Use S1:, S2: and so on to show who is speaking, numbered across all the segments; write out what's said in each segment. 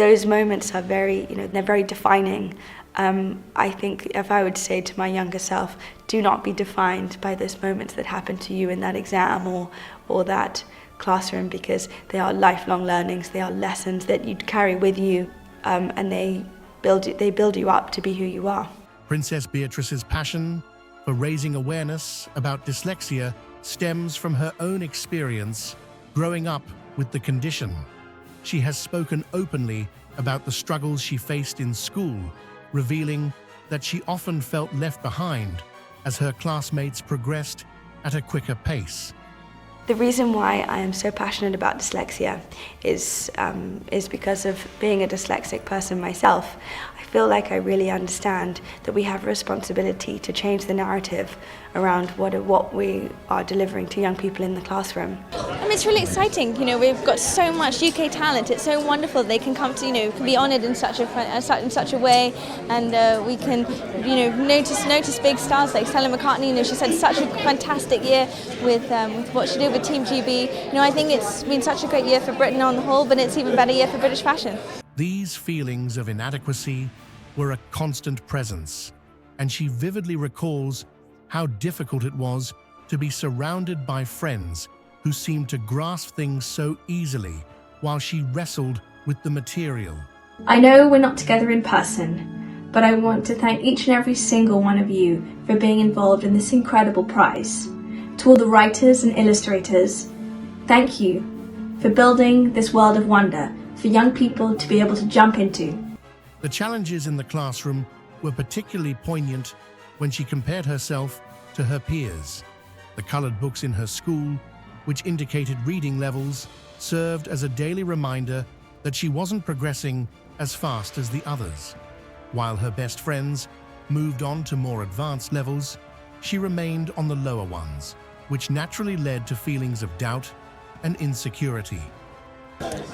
S1: Those moments are they're very defining. I think if I would say to my younger self, do not be defined by those moments that happen to you in that exam or that classroom, because they are lifelong learnings, they are lessons that you carry with you, and they build you up to be who you are.
S2: Princess Beatrice's passion for raising awareness about dyslexia stems from her own experience growing up with the condition. She has spoken openly about the struggles she faced in school, revealing that she often felt left behind as her classmates progressed at a quicker pace.
S1: The reason why I am so passionate about dyslexia is because of being a dyslexic person myself. I feel like I really understand that we have a responsibility to change the narrative around what we are delivering to young people in the classroom.
S3: It's really exciting. We've got so much UK talent. It's so wonderful they can come to, can be honoured in such a way, and we can, notice big stars like Stella McCartney. She's had such a fantastic year with what she did with Team GB. I think it's been such a great year for Britain on the whole, but it's even better year for British fashion.
S2: These feelings of inadequacy were a constant presence, and she vividly recalls how difficult it was to be surrounded by friends who seemed to grasp things so easily while she wrestled with the material.
S4: I know we're not together in person, but I want to thank each and every single one of you for being involved in this incredible prize. To all the writers and illustrators, thank you for building this world of wonder for young people to be able to jump into.
S2: The challenges in the classroom were particularly poignant when she compared herself to her peers. The coloured books in her school, which indicated reading levels, served as a daily reminder that she wasn't progressing as fast as the others. While her best friends moved on to more advanced levels, she remained on the lower ones, which naturally led to feelings of doubt and insecurity.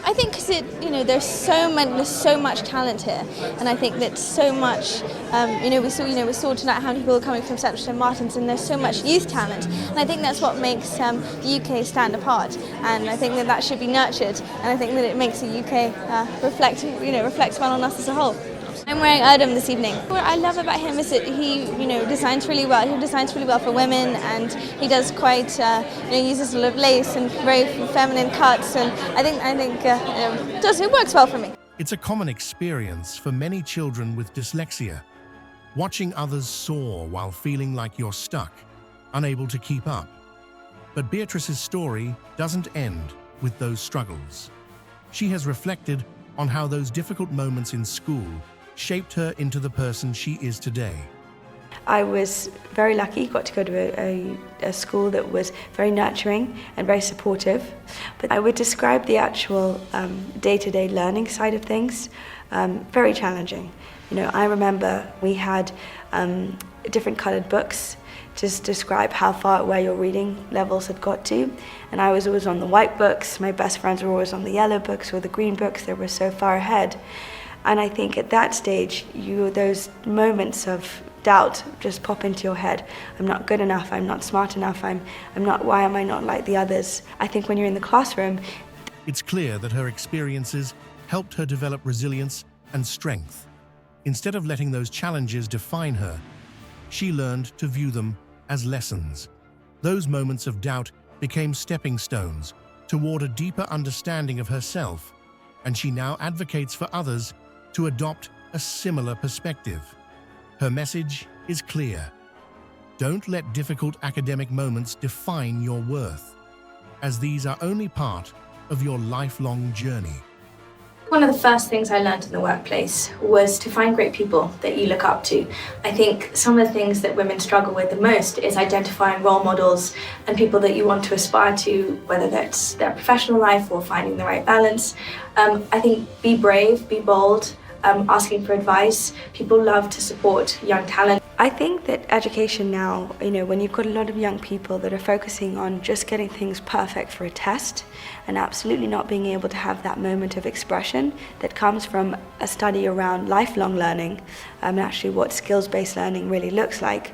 S3: I think because there's so much talent here, and I think that so much. We saw tonight how many people are coming from Central St Martin's, and there's so much youth talent, and I think that's what makes the UK stand apart. And I think that should be nurtured, and I think that it makes the UK reflect well on us as a whole. I'm wearing Erdem this evening. What I love about him is that he, designs really well. He designs really well for women, and he does quite, uses a lot of lace and very feminine cuts, and I think it works well for me.
S2: It's a common experience for many children with dyslexia, watching others soar while feeling like you're stuck, unable to keep up. But Beatrice's story doesn't end with those struggles. She has reflected on how those difficult moments in school shaped her into the person she is today.
S1: I was very lucky, got to go to a school that was very nurturing and very supportive. But I would describe the actual day-to-day learning side of things very challenging. I remember we had different coloured books to describe where your reading levels had got to. And I was always on the white books. My best friends were always on the yellow books or the green books. They were so far ahead. And I think at that stage, those moments of doubt just pop into your head. I'm not good enough, I'm not smart enough, why am I not like the others? I think when you're in the classroom...
S2: It's clear that her experiences helped her develop resilience and strength. Instead of letting those challenges define her, she learned to view them as lessons. Those moments of doubt became stepping stones toward a deeper understanding of herself, and she now advocates for others to adopt a similar perspective. Her message is clear. Don't let difficult academic moments define your worth, as these are only part of your lifelong journey.
S4: One of the first things I learned in the workplace was to find great people that you look up to. I think some of the things that women struggle with the most is identifying role models and people that you want to aspire to, whether that's their professional life or finding the right balance. I think be brave, be bold, asking for advice. People love to support young talent.
S1: I think that education now, when you've got a lot of young people that are focusing on just getting things perfect for a test and absolutely not being able to have that moment of expression that comes from a study around lifelong learning and actually what skills-based learning really looks like,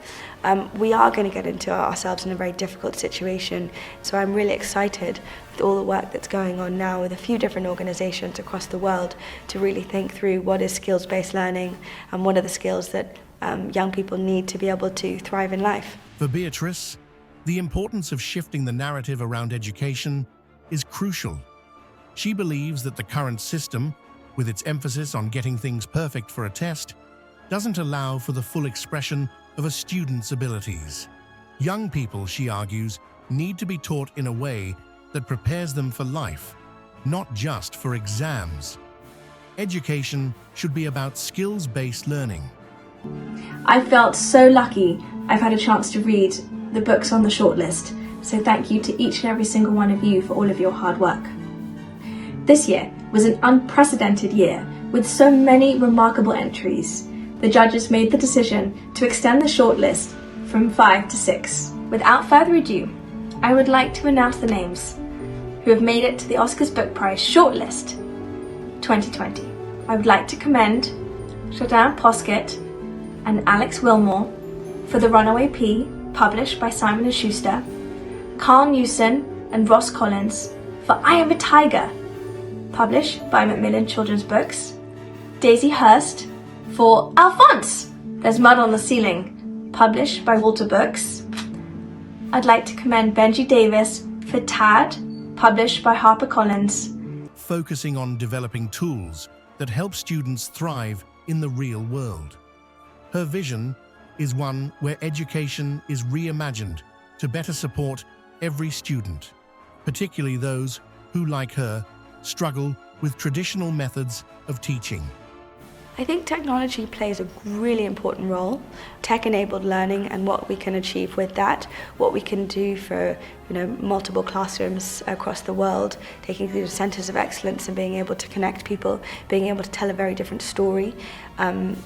S1: we are going to get into ourselves in a very difficult situation. So I'm really excited with all the work that's going on now with a few different organisations across the world to really think through what is skills-based learning and what are the skills that young people need to be able to thrive in life.
S2: For Beatrice, the importance of shifting the narrative around education is crucial. She believes that the current system, with its emphasis on getting things perfect for a test, doesn't allow for the full expression of a student's abilities. Young people, she argues, need to be taught in a way that prepares them for life, not just for exams. Education should be about skills-based learning.
S5: I felt so lucky I've had a chance to read the books on the shortlist, so thank you to each and every single one of you for all of your hard work. This year was an unprecedented year with so many remarkable entries. The judges made the decision to extend the shortlist from 5 to 6. Without further ado, I would like to announce the names who have made it to the Oscars Book Prize shortlist 2020. I would like to commend Jordan Poskett and Alex Wilmore for The Runaway Pea, published by Simon & Schuster, Carl Newson and Ross Collins for I Am a Tiger, published by Macmillan Children's Books, Daisy Hurst for Alphonse, There's Mud on the Ceiling, published by Walter Books. I'd like to commend Benji Davis for Tad, published by HarperCollins.
S2: Focusing on developing tools that help students thrive in the real world. Her vision is one where education is reimagined to better support every student, particularly those who, like her, struggle with traditional methods of teaching.
S1: I think technology plays a really important role. Tech-enabled learning and what we can achieve with that, what we can do for multiple classrooms across the world, taking through the centres of excellence and being able to connect people, being able to tell a very different story,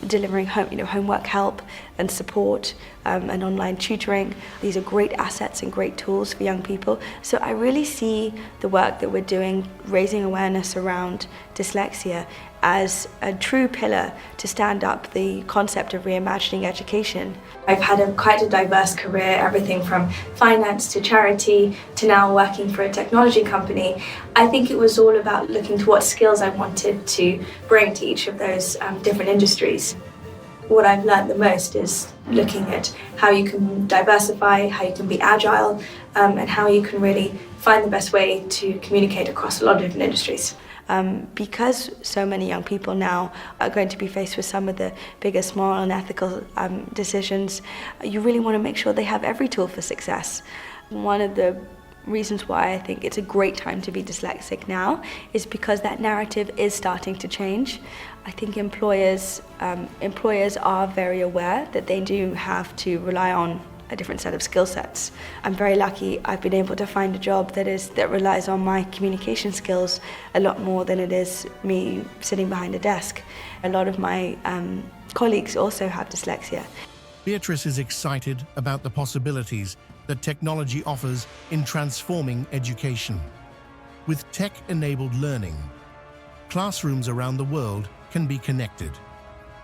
S1: delivering homework help and support and online tutoring. These are great assets and great tools for young people. So I really see the work that we're doing, raising awareness around dyslexia, as a true pillar to stand up the concept of reimagining education.
S4: I've had quite a diverse career, everything from finance to charity to now working for a technology company. I think it was all about looking to what skills I wanted to bring to each of those different industries. What I've learned the most is looking at how you can diversify, how you can be agile, and how you can really find the best way to communicate across a lot of different industries.
S1: Because so many young people now are going to be faced with some of the biggest moral and ethical decisions, you really want to make sure they have every tool for success. One of the reasons why I think it's a great time to be dyslexic now is because that narrative is starting to change. I think employers are very aware that they do have to rely on a different set of skill sets. I'm very lucky I've been able to find a job that relies on my communication skills a lot more than it is me sitting behind a desk. A lot of my colleagues also have dyslexia.
S2: Beatrice is excited about the possibilities that technology offers in transforming education. With tech-enabled learning, classrooms around the world can be connected,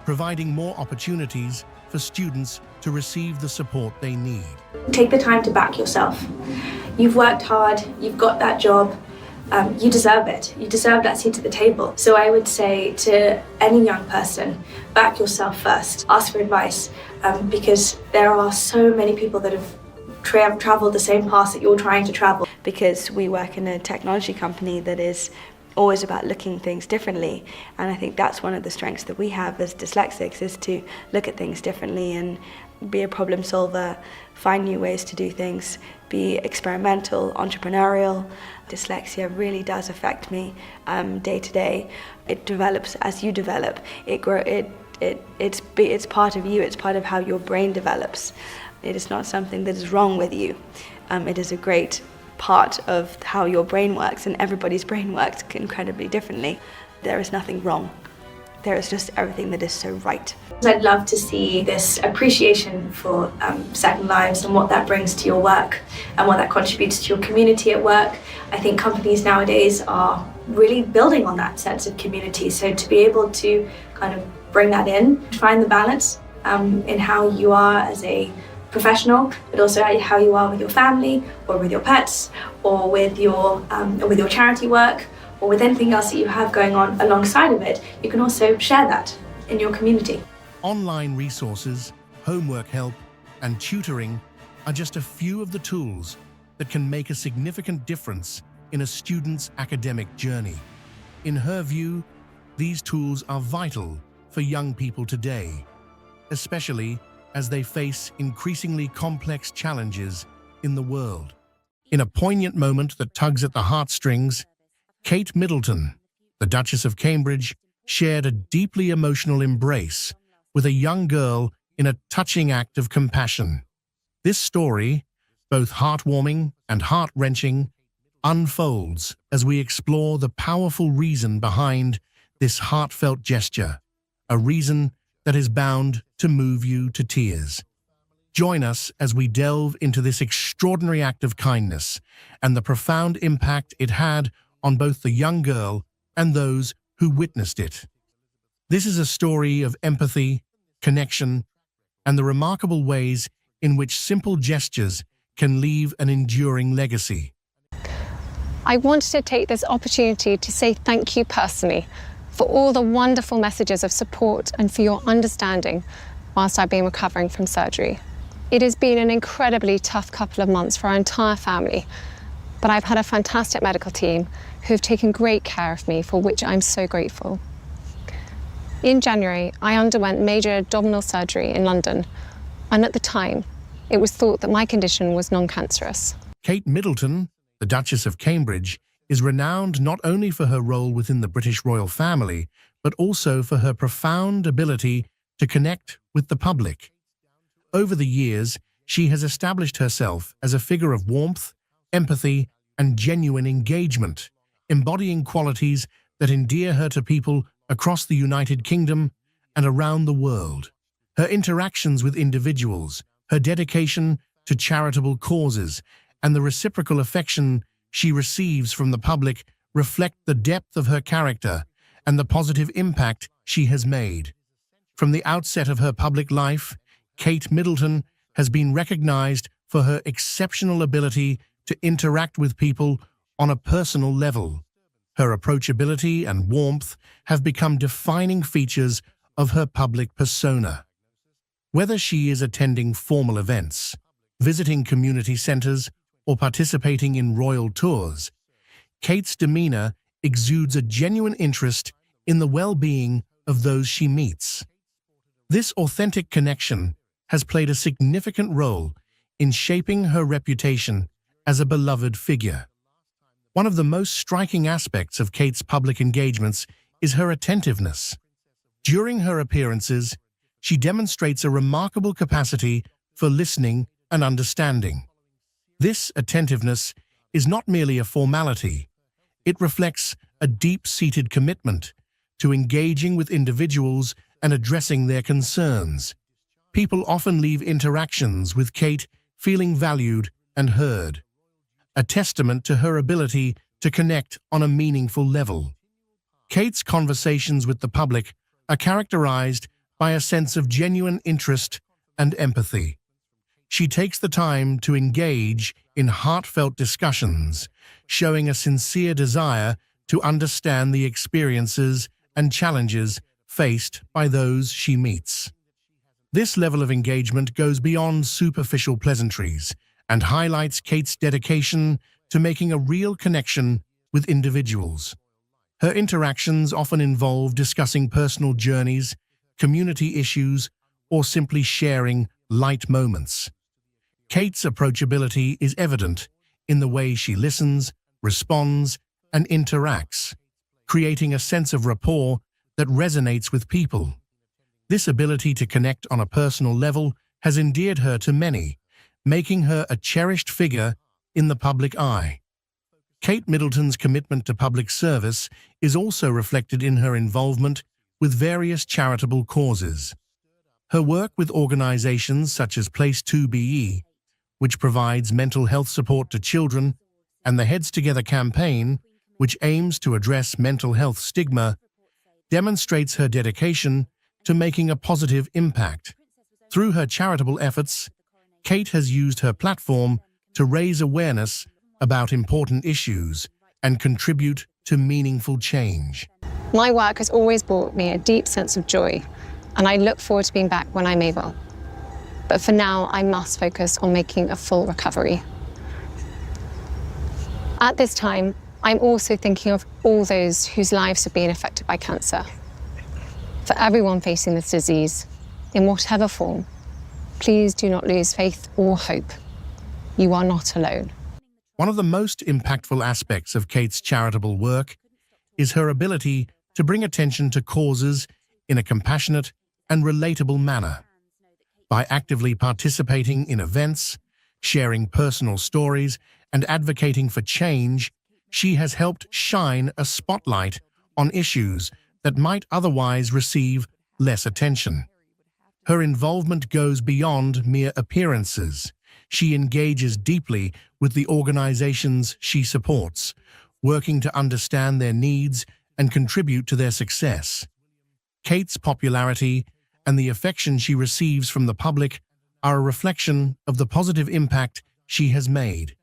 S2: providing more opportunities for students to receive the support they need.
S4: Take the time to back yourself. You've worked hard, you've got that job, you deserve it. You deserve that seat at the table. So I would say to any young person, back yourself first. Ask for advice, because there are so many people that have traveled the same path that you're trying to travel.
S1: Because we work in a technology company that is always about looking at things differently, and I think that's one of the strengths that we have as dyslexics, is to look at things differently and be a problem solver, find new ways to do things, be experimental, entrepreneurial. Dyslexia really does affect me day to day. It develops as you develop. It's part of you. It's part of how your brain develops. It is not something that is wrong with you. It is a great part of how your brain works, and everybody's brain works incredibly differently. There is nothing wrong. There is just everything that is so right.
S4: I'd love to see this appreciation for Second Lives and what that brings to your work and what that contributes to your community at work. I think companies nowadays are really building on that sense of community. So to be able to kind of bring that in, find the balance in how you are as a professional, but also how you are with your family, or with your pets, or with your charity work, or with anything else that you have going on alongside of it. You can also share that in your community.
S2: Online resources, homework help, and tutoring are just a few of the tools that can make a significant difference in a student's academic journey. In her view, these tools are vital for young people today, especially as they face increasingly complex challenges in the world. In a poignant moment that tugs at the heartstrings, Kate Middleton, the Duchess of Cambridge, shared a deeply emotional embrace with a young girl in a touching act of compassion. This story, both heartwarming and heart-wrenching, unfolds as we explore the powerful reason behind this heartfelt gesture, a reason that is bound to move you to tears. Join us as we delve into this extraordinary act of kindness and the profound impact it had on both the young girl and those who witnessed it. This is a story of empathy, connection, and the remarkable ways in which simple gestures can leave an enduring legacy.
S6: I wanted to take this opportunity to say thank you personally for all the wonderful messages of support and for your understanding whilst I've been recovering from surgery. It has been an incredibly tough couple of months for our entire family, but I've had a fantastic medical team who have taken great care of me, for which I'm so grateful. In January, I underwent major abdominal surgery in London, and at the time, it was thought that my condition was non-cancerous.
S2: Kate Middleton, the Duchess of Cambridge, is renowned not only for her role within the British royal family, but also for her profound ability to connect with the public. Over the years, she has established herself as a figure of warmth, empathy, and genuine engagement, embodying qualities that endear her to people across the United Kingdom and around the world. Her interactions with individuals, her dedication to charitable causes, and the reciprocal affection she receives from the public reflect the depth of her character and the positive impact she has made. From the outset of her public life, Kate Middleton has been recognized for her exceptional ability to interact with people on a personal level. Her approachability and warmth have become defining features of her public persona. Whether she is attending formal events, visiting community centers, or participating in royal tours, Kate's demeanor exudes a genuine interest in the well-being of those she meets. This authentic connection has played a significant role in shaping her reputation as a beloved figure. One of the most striking aspects of Kate's public engagements is her attentiveness. During her appearances, she demonstrates a remarkable capacity for listening and understanding. This attentiveness is not merely a formality. It reflects a deep-seated commitment to engaging with individuals and addressing their concerns. People often leave interactions with Kate feeling valued and heard, a testament to her ability to connect on a meaningful level. Kate's conversations with the public are characterized by a sense of genuine interest and empathy. She takes the time to engage in heartfelt discussions, showing a sincere desire to understand the experiences and challenges faced by those she meets. This level of engagement goes beyond superficial pleasantries and highlights Kate's dedication to making a real connection with individuals. Her interactions often involve discussing personal journeys, community issues, or simply sharing light moments. Kate's approachability is evident in the way she listens, responds, and interacts, creating a sense of rapport that resonates with people. This ability to connect on a personal level has endeared her to many, making her a cherished figure in the public eye. Kate Middleton's commitment to public service is also reflected in her involvement with various charitable causes. Her work with organizations such as Place 2BE, which provides mental health support to children, and the Heads Together campaign, which aims to address mental health stigma, demonstrates her dedication to making a positive impact. Through her charitable efforts, Kate has used her platform to raise awareness about important issues and contribute to meaningful change.
S6: My work has always brought me a deep sense of joy, and I look forward to being back when I'm able. But for now, I must focus on making a full recovery. At this time, I'm also thinking of all those whose lives have been affected by cancer. For everyone facing this disease, in whatever form, please do not lose faith or hope. You are not alone.
S2: One of the most impactful aspects of Kate's charitable work is her ability to bring attention to causes in a compassionate and relatable manner. By actively participating in events, sharing personal stories, and advocating for change, she has helped shine a spotlight on issues that might otherwise receive less attention. Her involvement goes beyond mere appearances. She engages deeply with the organizations she supports, working to understand their needs and contribute to their success. Kate's popularity and the affection she receives from the public are a reflection of the positive impact she has made.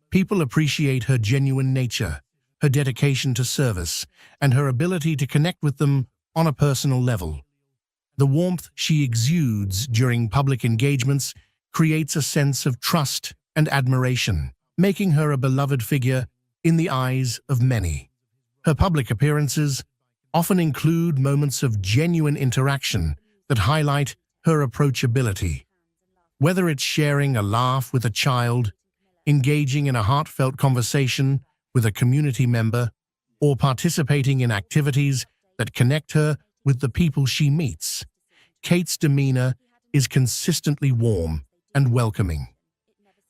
S2: People appreciate her genuine nature, her dedication to service, and her ability to connect with them on a personal level. The warmth she exudes during public engagements creates a sense of trust and admiration, making her a beloved figure in the eyes of many. Her public appearances often include moments of genuine interaction that highlight her approachability. Whether it's sharing a laugh with a child, engaging in a heartfelt conversation with a community member, or participating in activities that connect her with the people she meets, Kate's demeanor is consistently warm and welcoming.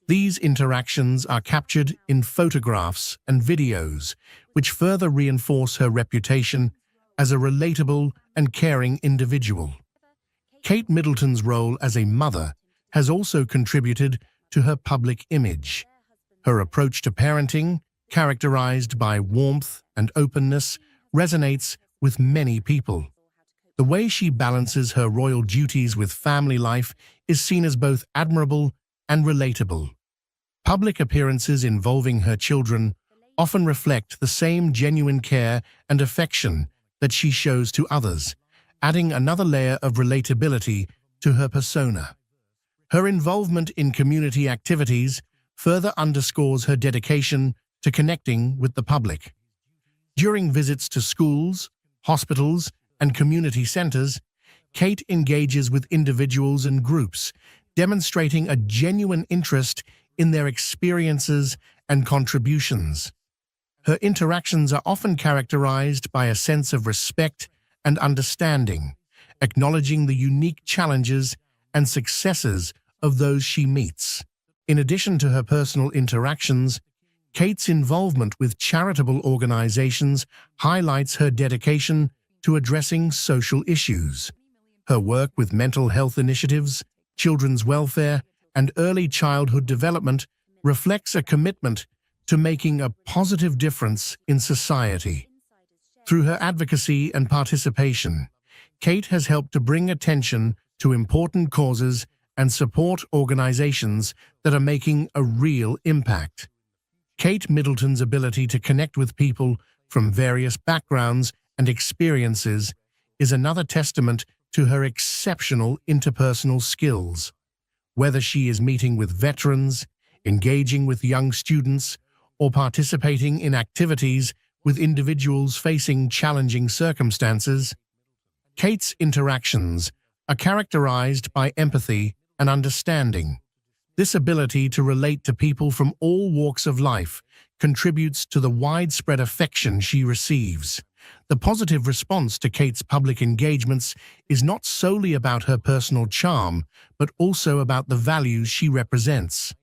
S2: These interactions are captured in photographs and videos, which further reinforce her reputation as a relatable and caring individual. Kate Middleton's role as a mother has also contributed to her public image. Her approach to parenting, characterized by warmth and openness, resonates with many people. The way she balances her royal duties with family life is seen as both admirable and relatable. Public appearances involving her children often reflect the same genuine care and affection that she shows to others, adding another layer of relatability to her persona. Her involvement in community activities further underscores her dedication to connecting with the public. During visits to schools, hospitals, and community centers, Kate engages with individuals and groups, demonstrating a genuine interest in their experiences and contributions. Her interactions are often characterized by a sense of respect and understanding, acknowledging the unique challenges and successes of those she meets. In addition to her personal interactions, Kate's involvement with charitable organizations highlights her dedication to addressing social issues. Her work with mental health initiatives, children's welfare, and early childhood development reflects a commitment to making a positive difference in society. Through her advocacy and participation, Kate has helped to bring attention to important causes and support organizations that are making a real impact. Kate Middleton's ability to connect with people from various backgrounds and experiences is another testament to her exceptional interpersonal skills. Whether she is meeting with veterans, engaging with young students, or participating in activities with individuals facing challenging circumstances, Kate's interactions are characterized by empathy and understanding. This ability to relate to people from all walks of life contributes to the widespread affection she receives. The positive response to Kate's public engagements is not solely about her personal charm, but also about the values she represents.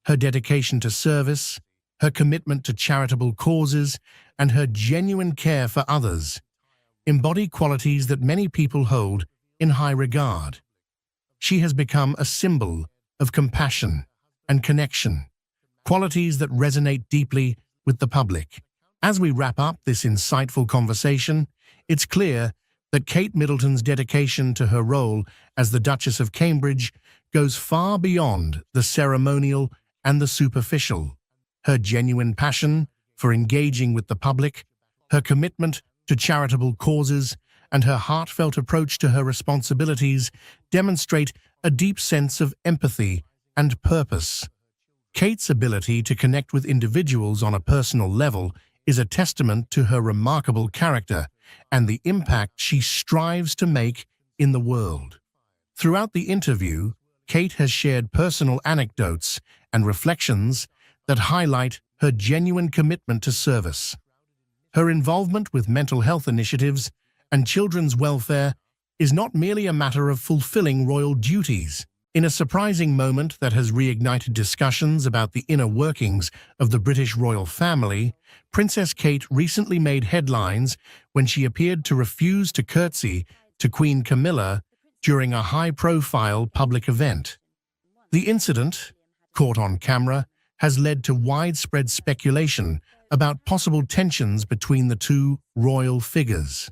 S2: Her dedication to service, her commitment to charitable causes, and her genuine care for others embody qualities that many people hold in high regard. She has become a symbol of compassion and connection, qualities that resonate deeply with the public. As we wrap up this insightful conversation, it's clear that Kate Middleton's dedication to her role as the Duchess of Cambridge goes far beyond the ceremonial and the superficial. Her genuine passion for engaging with the public, her commitment to charitable causes, and her heartfelt approach to her responsibilities demonstrate a deep sense of empathy and purpose. Kate's ability to connect with individuals on a personal level is a testament to her remarkable character and the impact she strives to make in the world. Throughout the interview, Kate has shared personal anecdotes and reflections that highlight her genuine commitment to service. Her involvement with mental health initiatives and children's welfare is not merely a matter of fulfilling royal duties. In a surprising moment that has reignited discussions about the inner workings of the British royal family, Princess Kate recently made headlines when she appeared to refuse to curtsy to Queen Camilla during a high-profile public event. The incident, caught on camera, has led to widespread speculation about possible tensions between the two royal figures.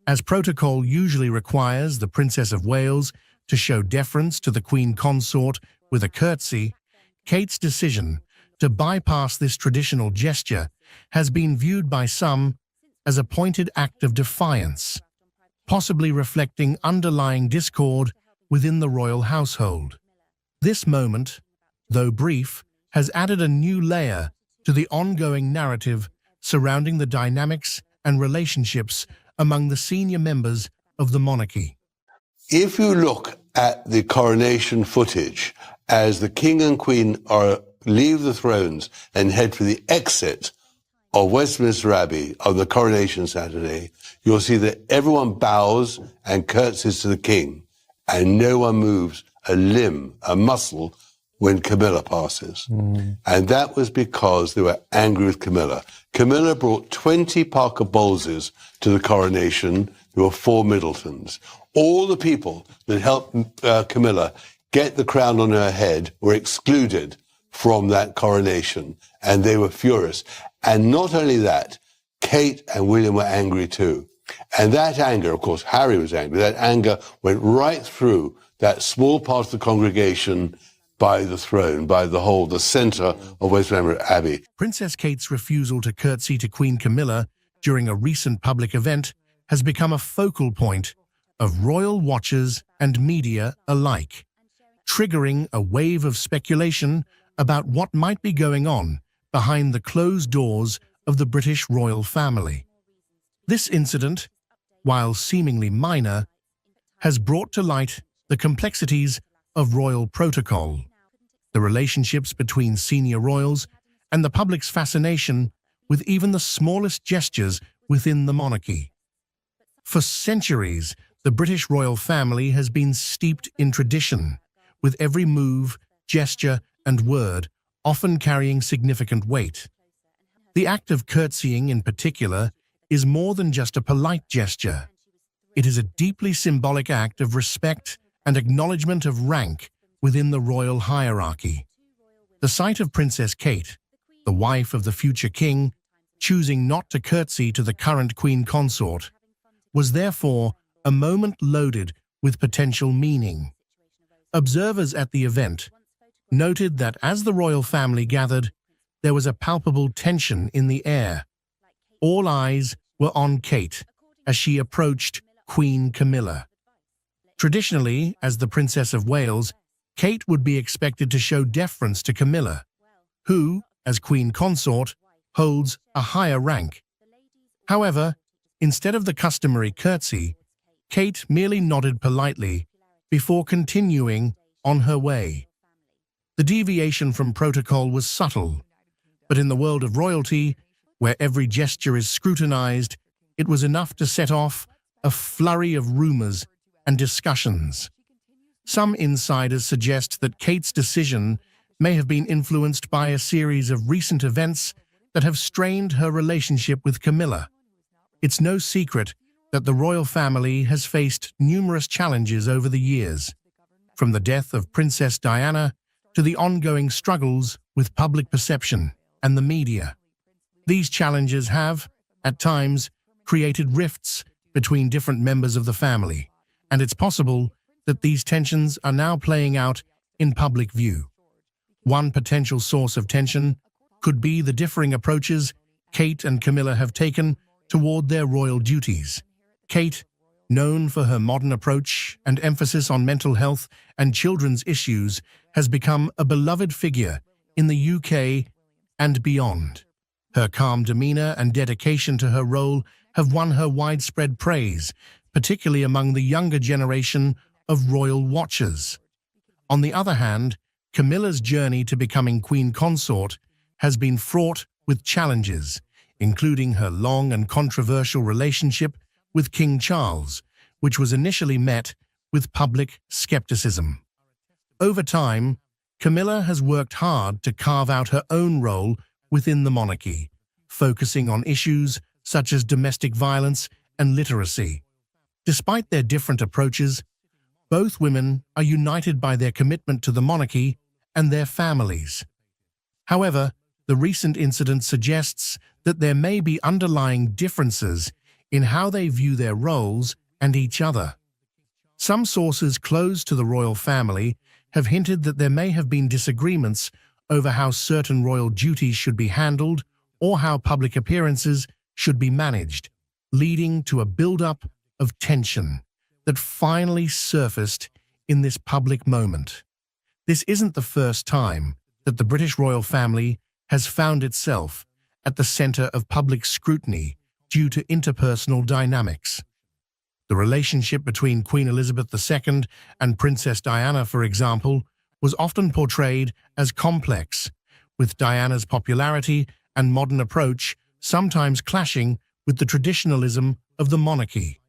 S2: As protocol usually requires the Princess of Wales to show deference to the Queen Consort with a curtsy, Kate's decision to bypass this traditional gesture has been viewed by some as a pointed act of defiance, possibly reflecting underlying discord within the royal household. This moment, though brief, has added a new layer to the ongoing narrative surrounding the dynamics and relationships among the senior members of the monarchy.
S7: If you look at the coronation footage as the King and Queen leave the thrones and head for the exit of Westminster Abbey on the coronation Saturday, you'll see that everyone bows and curtsies to the King, and no one moves a limb, a muscle, when Camilla passes. And that was because they were angry with Camilla. Camilla brought 20 Parker Bowleses to the coronation. There were 4 Middletons. All the people that helped Camilla get the crown on her head were excluded from that coronation, and they were furious. And not only that, Kate and William were angry too. And that anger, of course, Harry was angry, that anger went right through that small part of the congregation by the throne, by the centre of Westminster Abbey.
S2: Princess Kate's refusal to curtsy to Queen Camilla during a recent public event has become a focal point of royal watchers and media alike, triggering a wave of speculation about what might be going on behind the closed doors of the British royal family. This incident, while seemingly minor, has brought to light the complexities of royal protocol, the relationships between senior royals, and the public's fascination with even the smallest gestures within the monarchy. For centuries, the British royal family has been steeped in tradition, with every move, gesture, and word often carrying significant weight. The act of curtsying, in particular, is more than just a polite gesture. It is a deeply symbolic act of respect and acknowledgement of rank within the royal hierarchy. The sight of Princess Kate, the wife of the future king, choosing not to curtsy to the current queen consort, was therefore a moment loaded with potential meaning. Observers at the event noted that as the royal family gathered, there was a palpable tension in the air. All eyes were on Kate as she approached Queen Camilla. Traditionally, as the Princess of Wales, Kate would be expected to show deference to Camilla, who, as Queen Consort, holds a higher rank. However, instead of the customary curtsy, Kate merely nodded politely before continuing on her way. The deviation from protocol was subtle, but in the world of royalty, where every gesture is scrutinized, it was enough to set off a flurry of rumors and discussions. Some insiders suggest that Kate's decision may have been influenced by a series of recent events that have strained her relationship with Camilla. It's no secret that the royal family has faced numerous challenges over the years, from the death of Princess Diana to the ongoing struggles with public perception and the media. These challenges have, at times, created rifts between different members of the family, and it's possible that these tensions are now playing out in public view. One potential source of tension could be the differing approaches Kate and Camilla have taken toward their royal duties. Kate, known for her modern approach and emphasis on mental health and children's issues, has become a beloved figure in the UK and beyond. Her calm demeanor and dedication to her role have won her widespread praise, particularly among the younger generation of royal watchers. On the other hand, Camilla's journey to becoming Queen Consort has been fraught with challenges, including her long and controversial relationship with King Charles, which was initially met with public skepticism. Over time, Camilla has worked hard to carve out her own role within the monarchy, focusing on issues such as domestic violence and literacy. Despite their different approaches, both women are united by their commitment to the monarchy and their families. However, the recent incident suggests that there may be underlying differences in how they view their roles and each other. Some sources close to the royal family have hinted that there may have been disagreements over how certain royal duties should be handled or how public appearances should be managed, leading to a build-up of tension that finally surfaced in this public moment. This isn't the first time that the British royal family has found itself at the center of public scrutiny due to interpersonal dynamics. The relationship between Queen Elizabeth II and Princess Diana, for example, was often portrayed as complex, with Diana's popularity and modern approach sometimes clashing with the traditionalism of the monarchy.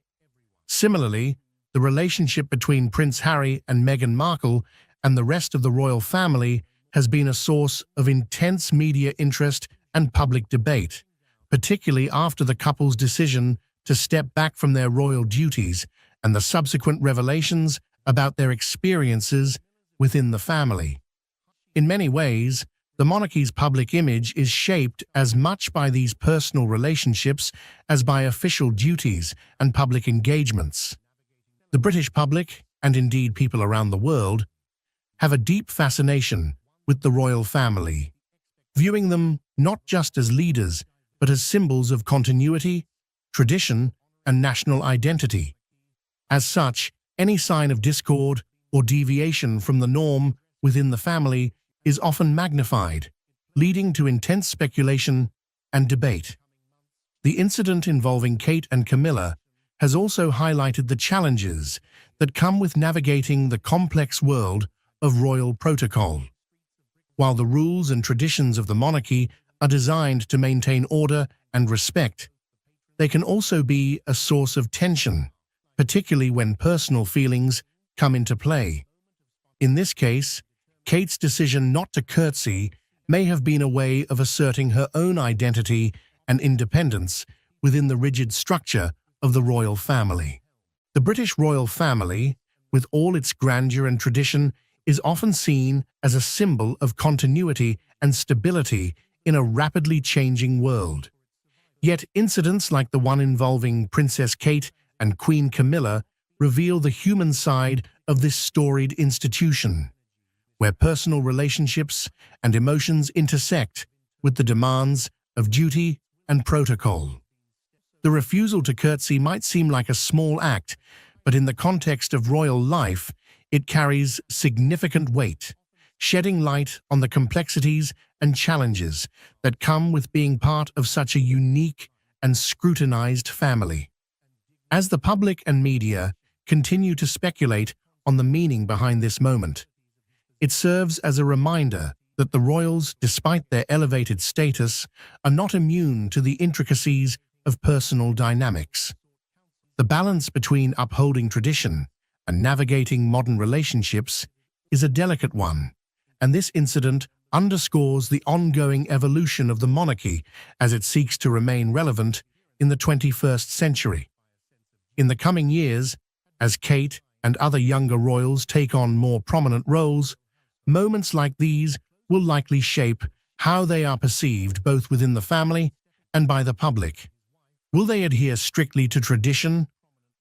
S2: Similarly, the relationship between Prince Harry and Meghan Markle and the rest of the royal family has been a source of intense media interest and public debate, particularly after the couple's decision to step back from their royal duties and the subsequent revelations about their experiences within the family. In many ways, the monarchy's public image is shaped as much by these personal relationships as by official duties and public engagements. The British public, and indeed people around the world, have a deep fascination with the royal family, viewing them not just as leaders, but as symbols of continuity, tradition, and national identity. As such, any sign of discord or deviation from the norm within the family is often magnified, leading to intense speculation and debate. The incident involving Kate and Camilla has also highlighted the challenges that come with navigating the complex world of royal protocol. While the rules and traditions of the monarchy are designed to maintain order and respect, they can also be a source of tension, particularly when personal feelings come into play. In this case, Kate's decision not to curtsy may have been a way of asserting her own identity and independence within the rigid structure of the royal family. The British royal family, with all its grandeur and tradition, is often seen as a symbol of continuity and stability in a rapidly changing world. Yet incidents like the one involving Princess Kate and Queen Camilla reveal the human side of this storied institution, where personal relationships and emotions intersect with the demands of duty and protocol. The refusal to curtsy might seem like a small act, but in the context of royal life, it carries significant weight, shedding light on the complexities and challenges that come with being part of such a unique and scrutinized family. As the public and media continue to speculate on the meaning behind this moment, it serves as a reminder that the royals, despite their elevated status, are not immune to the intricacies of personal dynamics. The balance between upholding tradition and navigating modern relationships is a delicate one, and this incident underscores the ongoing evolution of the monarchy as it seeks to remain relevant in the 21st century. In the coming years, as Kate and other younger royals take on more prominent roles, moments like these will likely shape how they are perceived both within the family and by the public. Will they adhere strictly to tradition,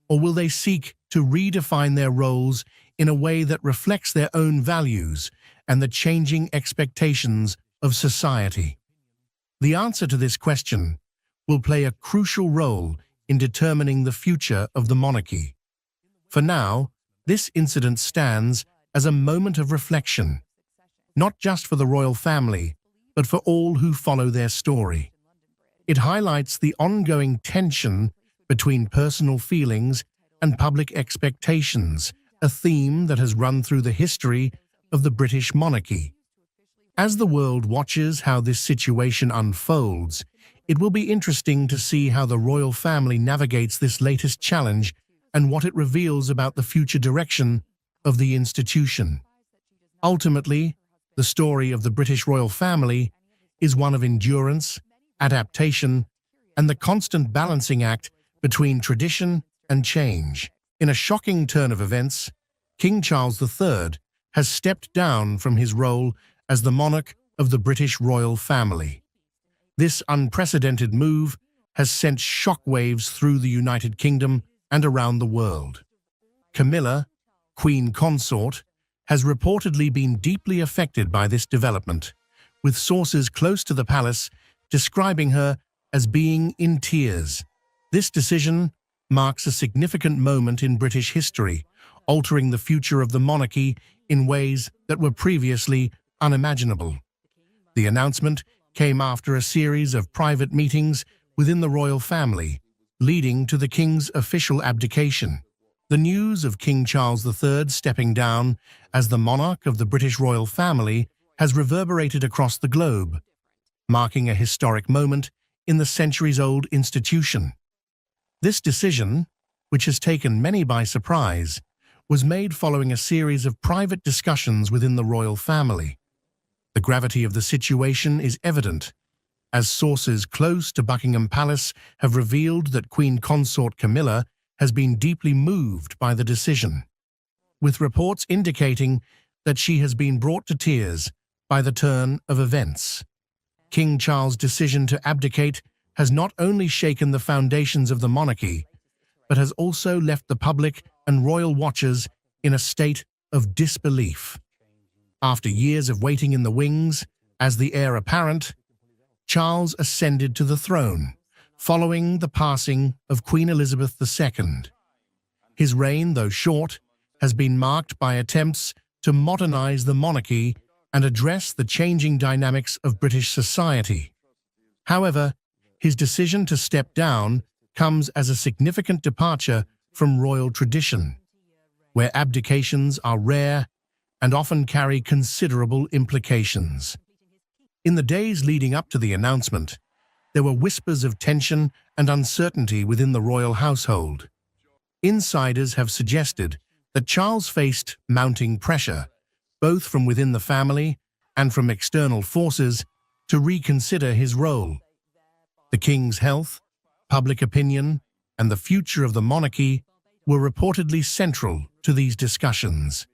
S2: or will they seek to redefine their roles in a way that reflects their own values and the changing expectations of society? The answer to this question will play a crucial role in determining the future of the monarchy. For now, this incident stands as a moment of reflection, not just for the royal family, but for all who follow their story. It highlights the ongoing tension between personal feelings and public expectations, a theme that has run through the history of the British monarchy. As the world watches how this situation unfolds, it will be interesting to see how the royal family navigates this latest challenge and what it reveals about the future direction of the institution. Ultimately, the story of the British royal family is one of endurance, adaptation, and the constant balancing act between tradition and change. In a shocking turn of events, King Charles III has stepped down from his role as the monarch of the British royal family. This unprecedented move has sent shockwaves through the United Kingdom and around the world. Camilla, Queen Consort, has reportedly been deeply affected by this development, with sources close to the palace describing her as being in tears. This decision marks a significant moment in British history, altering the future of the monarchy in ways that were previously unimaginable. The announcement came after a series of private meetings within the royal family, leading to the king's official abdication. The news of King Charles III stepping down as the monarch of the British royal family has reverberated across the globe, marking a historic moment in the centuries-old institution. This decision, which has taken many by surprise, was made following a series of private discussions within the royal family. The gravity of the situation is evident, as sources close to Buckingham Palace have revealed that Queen Consort Camilla has been deeply moved by the decision, with reports indicating that she has been brought to tears by the turn of events. King Charles' decision to abdicate has not only shaken the foundations of the monarchy, but has also left the public and royal watchers in a state of disbelief. After years of waiting in the wings as the heir apparent, Charles ascended to the throne, following the passing of Queen Elizabeth II. His reign, though short, has been marked by attempts to modernize the monarchy and address the changing dynamics of British society. However, his decision to step down comes as a significant departure from royal tradition, where abdications are rare and often carry considerable implications. In the days leading up to the announcement, there were whispers of tension and uncertainty within the royal household. Insiders have suggested that Charles faced mounting pressure, both from within the family and from external forces, to reconsider his role. The king's health, public opinion, and the future of the monarchy were reportedly central to these discussions.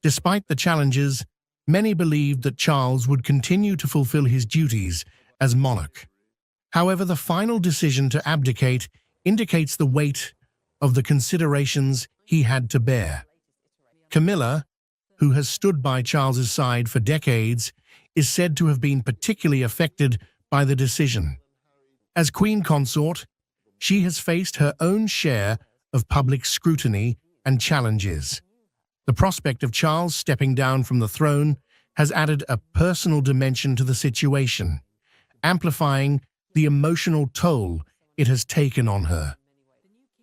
S2: Despite the challenges, many believed that Charles would continue to fulfill his duties as monarch. However, the final decision to abdicate indicates the weight of the considerations he had to bear. Camilla, who has stood by Charles's side for decades, is said to have been particularly affected by the decision. As Queen Consort, she has faced her own share of public scrutiny and challenges. The prospect of Charles stepping down from the throne has added a personal dimension to the situation, amplifying the emotional toll it has taken on her.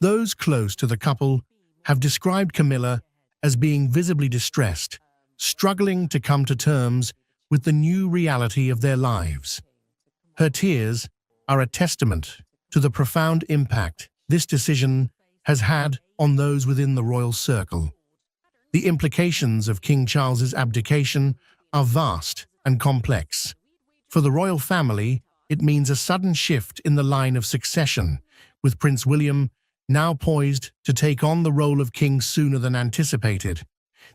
S2: Those close to the couple have described Camilla as being visibly distressed, struggling to come to terms with the new reality of their lives. Her tears are a testament to the profound impact this decision has had on those within the royal circle. The implications of King Charles's abdication are vast and complex. For the royal family, it means a sudden shift in the line of succession, with Prince William now poised to take on the role of king sooner than anticipated.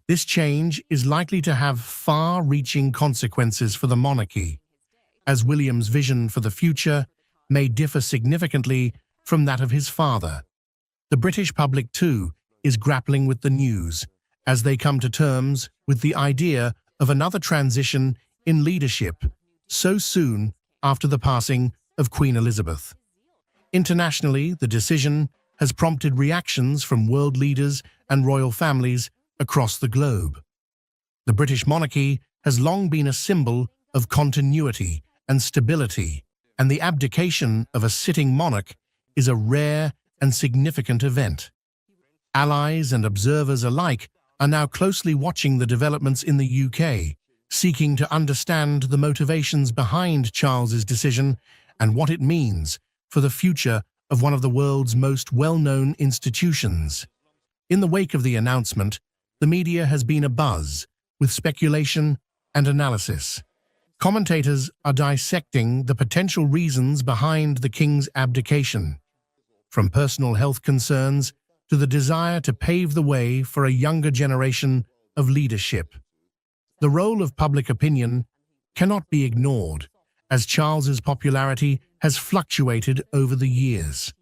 S2: This change is likely to have far-reaching consequences for the monarchy, as William's vision for the future may differ significantly from that of his father. The British public, too, is grappling with the news as they come to terms with the idea of another transition in leadership so soon after the passing of Queen Elizabeth. Internationally, the decision has prompted reactions from world leaders and royal families across the globe. The British monarchy has long been a symbol of continuity and stability, and the abdication of a sitting monarch is a rare and significant event. Allies and observers alike are now closely watching the developments in the UK, seeking to understand the motivations behind Charles's decision and what it means for the future of one of the world's most well-known institutions. In the wake of the announcement, the media has been abuzz with speculation and analysis. Commentators are dissecting the potential reasons behind the king's abdication, from personal health concerns to the desire to pave the way for a younger generation of leadership. The role of public opinion cannot be ignored, as Charles's popularity has fluctuated over the years.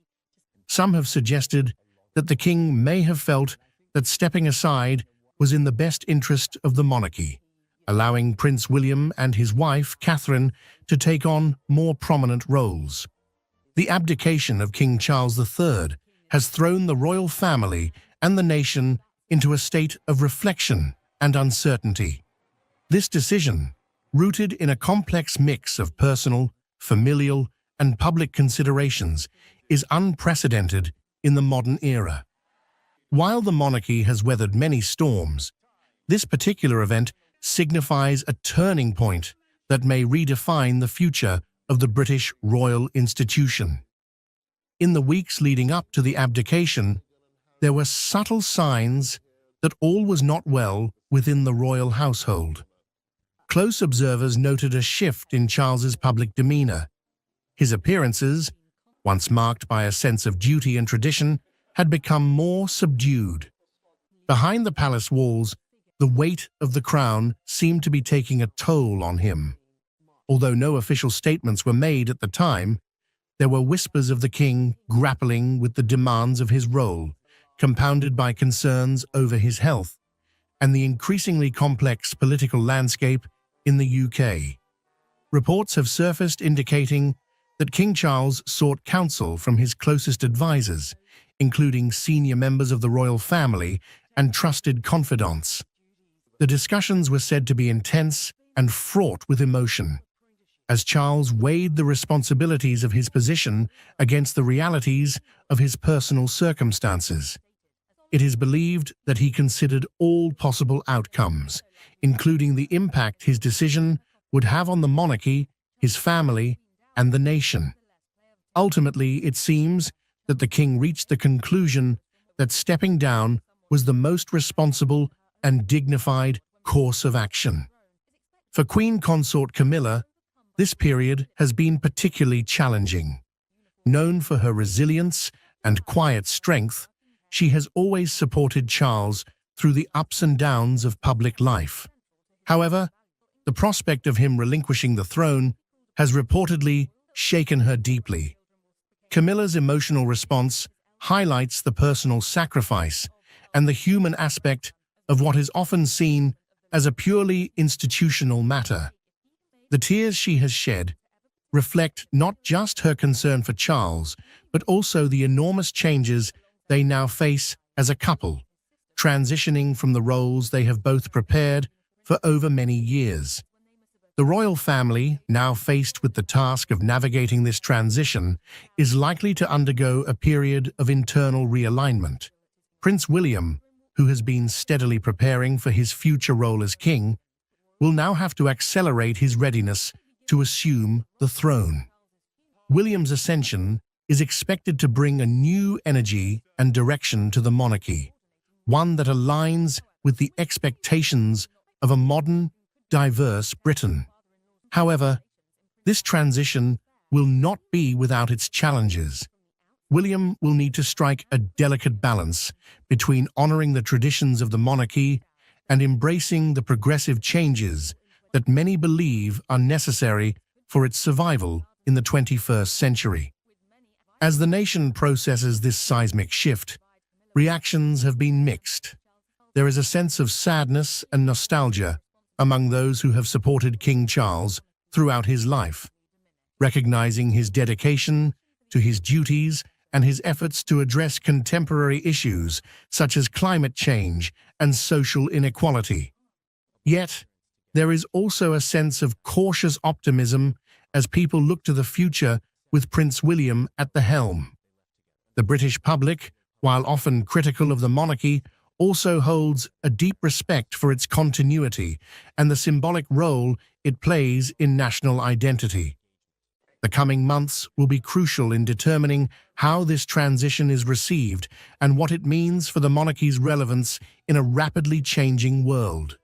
S2: Some have suggested that the king may have felt that stepping aside was in the best interest of the monarchy, allowing Prince William and his wife, Catherine, to take on more prominent roles. The abdication of King Charles III has thrown the royal family and the nation into a state of reflection and uncertainty. This decision, rooted in a complex mix of personal, familial, and public considerations, is unprecedented in the modern era. While the monarchy has weathered many storms, this particular event signifies a turning point that may redefine the future of the British royal institution. In the weeks leading up to the abdication, there were subtle signs that all was not well within the royal household. Close observers noted a shift in Charles's public demeanor. His appearances, once marked by a sense of duty and tradition, had become more subdued. Behind the palace walls, the weight of the crown seemed to be taking a toll on him. Although no official statements were made at the time, there were whispers of the king grappling with the demands of his role, compounded by concerns over his health and the increasingly complex political landscape in the UK. Reports have surfaced indicating that King Charles sought counsel from his closest advisors, including senior members of the royal family and trusted confidants. The discussions were said to be intense and fraught with emotion, as Charles weighed the responsibilities of his position against the realities of his personal circumstances. It is believed that he considered all possible outcomes, including the impact his decision would have on the monarchy, his family, and the nation. Ultimately, it seems that the king reached the conclusion that stepping down was the most responsible and dignified course of action. For Queen Consort Camilla, this period has been particularly challenging. Known for her resilience and quiet strength, she has always supported Charles through the ups and downs of public life. However, the prospect of him relinquishing the throne has reportedly shaken her deeply. Camilla's emotional response highlights the personal sacrifice and the human aspect of what is often seen as a purely institutional matter. The tears she has shed reflect not just her concern for Charles, but also the enormous changes they now face as a couple, transitioning from the roles they have both prepared for over many years. The royal family, now faced with the task of navigating this transition, is likely to undergo a period of internal realignment. Prince William, who has been steadily preparing for his future role as king, will now have to accelerate his readiness to assume the throne. William's ascension is expected to bring a new energy and direction to the monarchy, one that aligns with the expectations of a modern, diverse Britain. However, this transition will not be without its challenges. William will need to strike a delicate balance between honoring the traditions of the monarchy and embracing the progressive changes that many believe are necessary for its survival in the 21st century. As the nation processes this seismic shift, reactions have been mixed. There is a sense of sadness and nostalgia among those who have supported King Charles throughout his life, recognizing his dedication to his duties and his efforts to address contemporary issues such as climate change and social inequality. Yet, there is also a sense of cautious optimism as people look to the future with Prince William at the helm. The British public, while often critical of the monarchy, also holds a deep respect for its continuity and the symbolic role it plays in national identity. The coming months will be crucial in determining how this transition is received and what it means for the monarchy's relevance in a rapidly changing world.